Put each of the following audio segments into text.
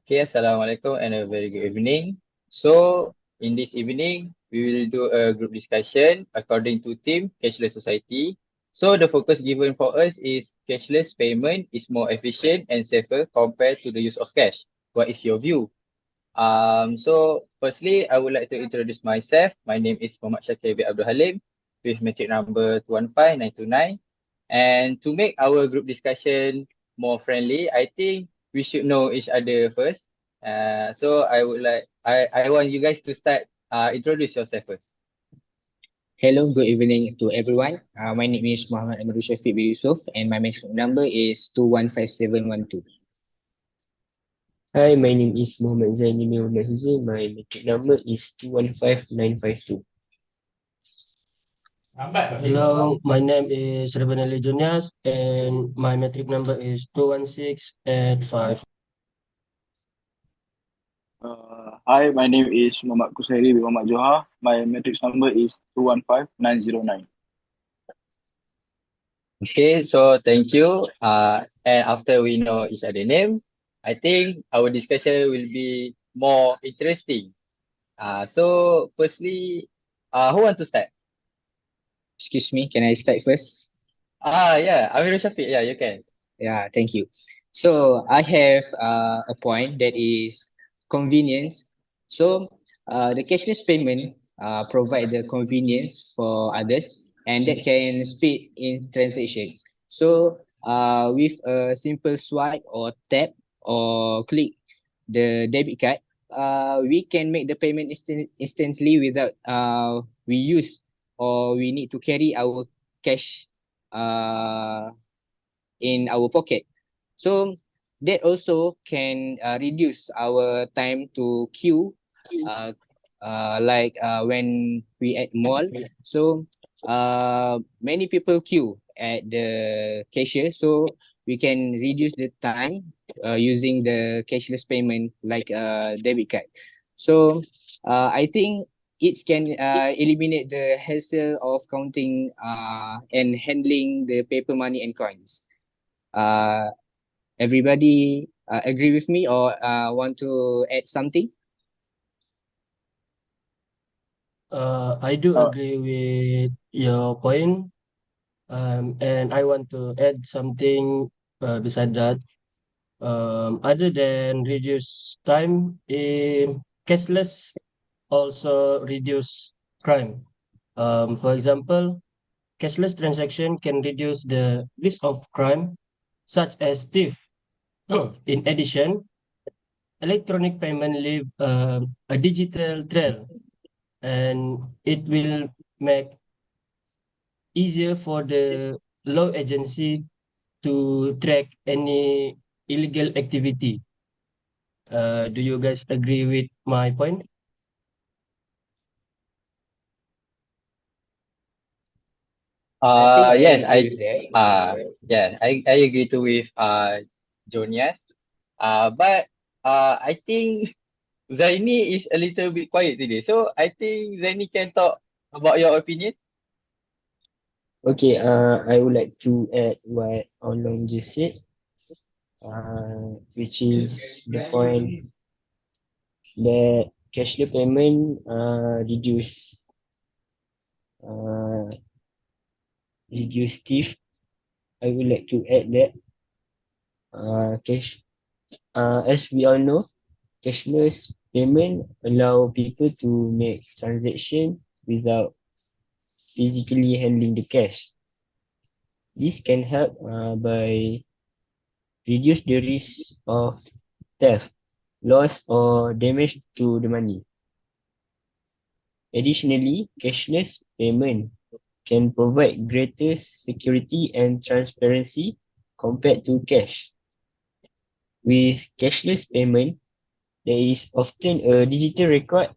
Okay, Assalamualaikum and a very good evening. So, in this evening, we will do a group discussion according to theme cashless society. So, the focus given for us is cashless payment is more efficient and safer compared to the use of cash. What is your view? So firstly, I would like to introduce myself. My name is Muhammad Shakir bin Abdul Halim with matric number 215929. And to make our group discussion more friendly, I think we should know each other first. So I want you guys to start introduce yourself first. Hello, good evening to everyone. My name is Muhammad Amirul Shafiq bin Yusuf and my metric number is 215712. Hi, my name is Muhammad Zaini Mehullah Hizzi. My metric number is 215952. Hello, my name is Revenali Junias and my metric number is 21685. Hi, my name is Muhammad Kusairi bin Muhammad Johar. My matrix number is 215909. Okay, so thank you. And after we know each other name, I think our discussion will be more interesting. So firstly, who want to start? Excuse me, can I start first? Yeah, Amirul Shafiq. Yeah, you can. Yeah, thank you. So I have a point that is convenience. So the cashless payment provide the convenience for others and that can speed in transactions. So with a simple swipe or tap or click the debit card, we can make the payment instantly without we use or we need to carry our cash uh, in our pocket. So that also can reduce our time to queue, when we at mall. So many people queue at the cashier, so we can reduce the time using the cashless payment like a debit card. So I think it can eliminate the hassle of counting and handling the paper money and coins. Uh, Everybody agree with me or want to add something? I do Uh, agree with your point, and I want to add something beside that. Other than reduce time, cashless also reduce crime. For example, cashless transaction can reduce the risk of crime, such as theft. In addition, electronic payment leave a digital trail, and it will make easier for the law agency to track any illegal activity. Do you guys agree with my point? I think I Yes, agree with that. I agree to with Jonias. But I think Zaini is a little bit quiet today. So I think Zaini can talk about your opinion. Okay, I would like to add what Olong just said, which is the point that cashless payment uh, reduce thief. I would like to add that cash, as we all know, cashless payment allow people to make transaction without physically handling the cash. This can help by reduce the risk of theft, loss, or damage to the money. Additionally, cashless payment can provide greater security and transparency compared to cash. With cashless payment, there is often a digital record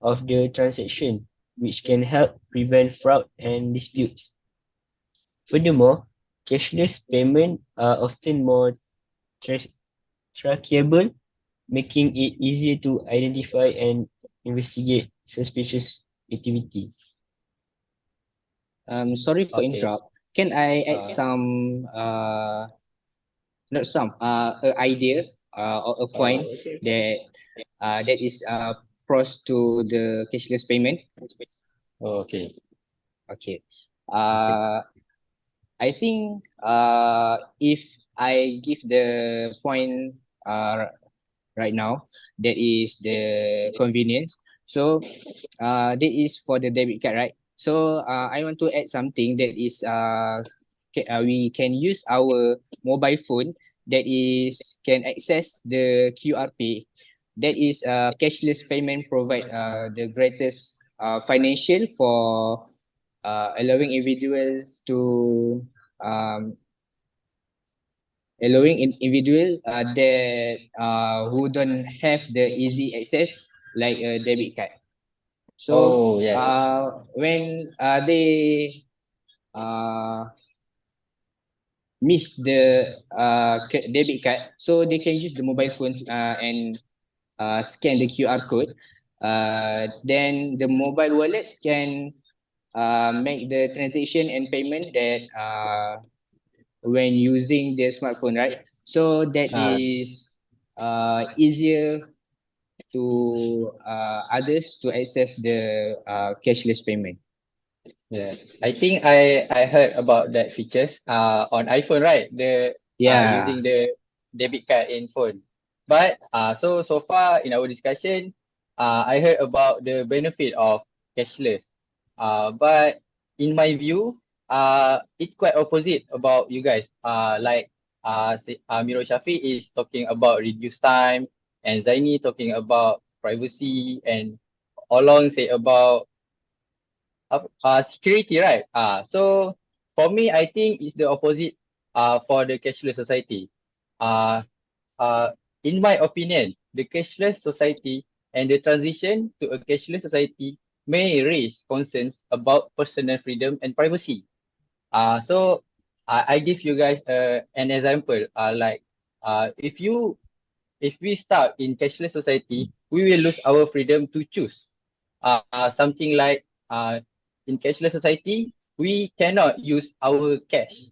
of the transaction, which can help prevent fraud and disputes. Furthermore, cashless payments are often more tra- trackable, making it easier to identify and investigate suspicious activity. Sorry for Okay. interrupt. Can I add Okay. some not some idea a point that is pros to the cashless payment. Okay. Okay. I think if I give the point right now, that is the convenience. So that is for the debit card, right? So I want to add something that is we can use our mobile phone that is can access the QR pay. That is cashless payment provide the greatest financial for allowing individuals to um, individual that who don't have the easy access like a debit card. So Oh, yeah. when they uh, miss the debit card, so they can use the mobile phone and scan the QR code. Then the mobile wallets can make the transaction and payment that when using the smartphone, right? So that Ah, is easier to others to access the cashless payment. yeah. I think I heard about that features on iPhone, right? The Yeah. using the debit card in phone. But so far in our discussion, I heard about the benefit of cashless. But in my view, it's quite opposite about you guys. Like Miro Shafi is talking about reduced time, and Zaini talking about privacy, and Olong say about security, right? So for me, I think it's the opposite for the cashless society. Uh, uh, in my opinion, the cashless society and the transition to a cashless society may raise concerns about personal freedom and privacy. So I give you guys an example. If we start in cashless society, we will lose our freedom to choose. Something like in cashless society, we cannot use our cash.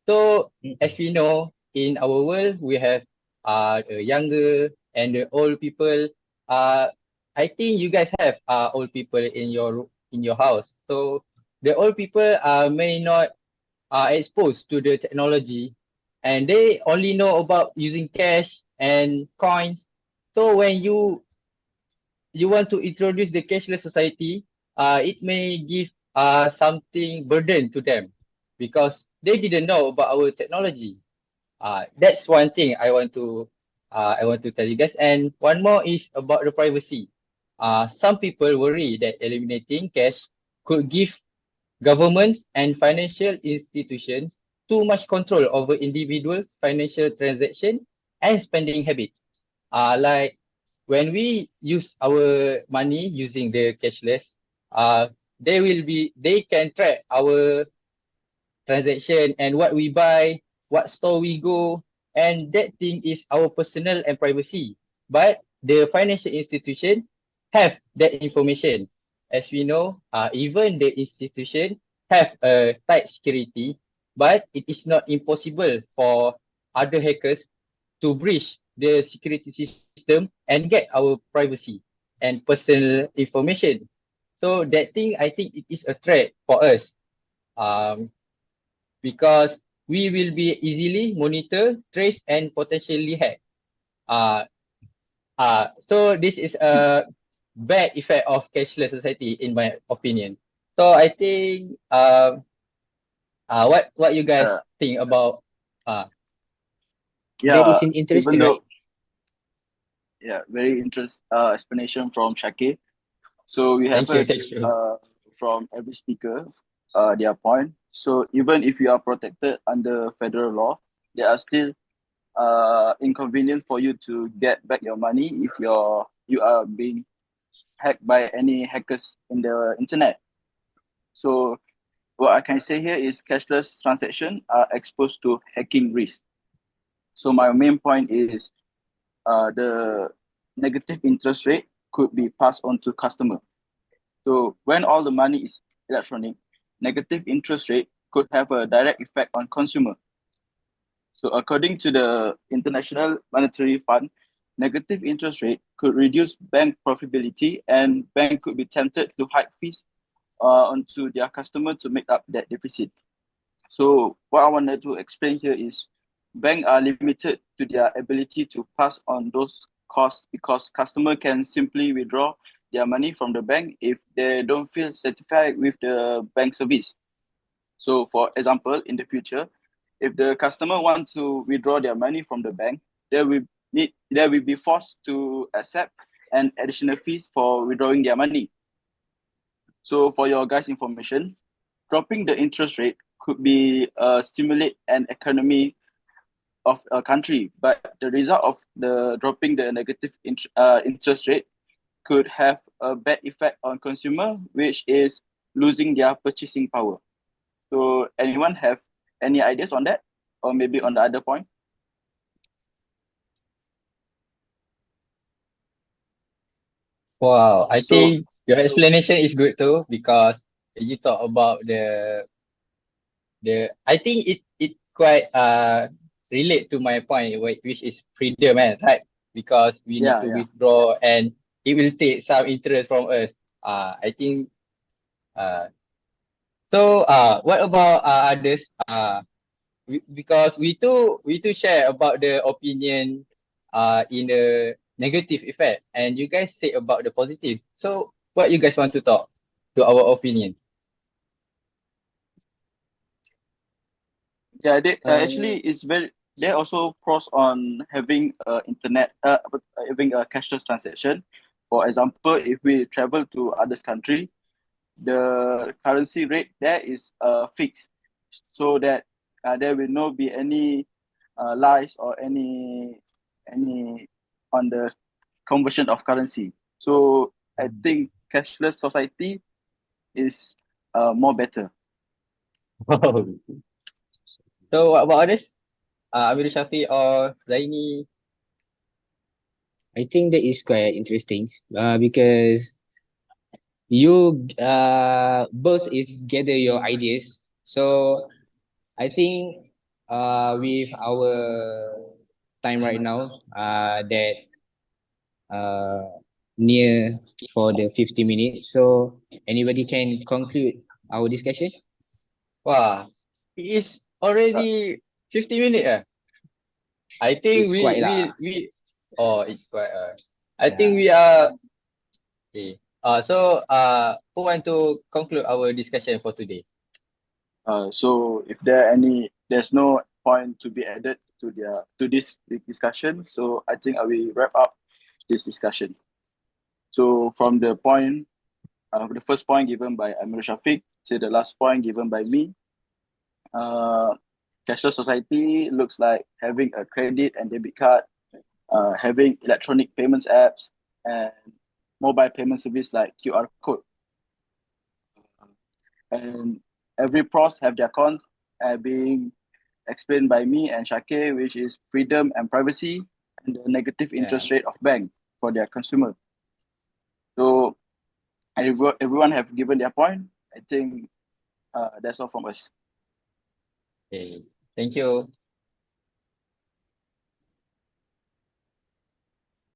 So as we know, in our world, we have the younger and the old people. Uh, I think you guys have old people in your house. So the old people may not are exposed to the technology, and they only know about using cash and coins. So when you want to introduce the cashless society, it may give something burden to them because they didn't know about our technology. That's one thing I want to tell you guys. And one more is about the privacy. Some people worry that eliminating cash could give governments and financial institutions too much control over individuals' financial transaction and spending habits. Like when we use our money using the cashless, they can track our transaction and what we buy, what store we go, and that thing is our personal and privacy. But the financial institution have that information. As we know, even the institution have a tight security, but it is not impossible for other hackers to breach the security system and get our privacy and personal information. So that thing, I think it is a threat for us. Um, because we will be easily monitor, trace, and potentially hacked. Uh, so this is a bad effect of cashless society, in my opinion. So I think what you Uh, guys think about uh That yeah, is even interesting, right? though, yeah, very interest explanation from Shaki. So we have thank you, heard thank you. from every speaker their point. So even if you are protected under federal law, there are still inconvenient for you to get back your money if you are being hacked by any hackers in the internet. So what I can say here is cashless transactions are exposed to hacking risk. So my main point is the negative interest rate could be passed on to customer. So when all the money is electronic, negative interest rate could have a direct effect on consumer. So according to the International Monetary Fund, negative interest rate could reduce bank profitability and bank could be tempted to hike fees onto their customer to make up that deficit. So what I wanted to explain here is banks are limited to their ability to pass on those costs because customer can simply withdraw their money from the bank if they don't feel satisfied with the bank service. So for example, in the future, if the customer wants to withdraw their money from the bank, they will be forced to accept an additional fees for withdrawing their money. So for your guys' information, dropping the interest rate could be stimulate an economy of a country, but the result of the dropping the negative interest rate could have a bad effect on consumer, which is losing their purchasing power. So anyone have any ideas on that, or maybe on the other point? Wow, I So think your explanation is good too because you talk about the I think it quite relate to my point which is freedom, right? Because we need yeah, to yeah. withdraw and it will take some interest from us. I think uh so what about others? Because we too share about the opinion in the negative effect and you guys say about the positive. So what you guys want to talk to our opinion? Yeah, they Uh, actually is very. There also pros on having internet, having a cashless transaction. For example, if we travel to others country, the currency rate there is fixed, so that there will not be any lies or any on the conversion of currency. So I think cashless society is more better. So what about others? Amir Shafi or Zaini? I think that is quite interesting. Because you both is gather your ideas. So I think with our time right now that uh near for the 50 minutes. So anybody can conclude our discussion? Wow, it is Uh, already 50 minutes. I think It's quite lah. oh, it's quite I think Yeah. we are okay. So who want to conclude our discussion for today? so if there's no point to be added to this discussion. So I think I will wrap up this discussion. So from the first point given by Amir Shafiq to the last point given by me, uh, cashless society looks like having a credit and debit card, having electronic payments apps, and mobile payment service like QR code. And every pros have their cons, being explained by me and Shake, which is freedom and privacy, and the negative Yeah. interest rate of bank for their consumer. So everyone have given their point. I think that's all from us. Okay. Thank you.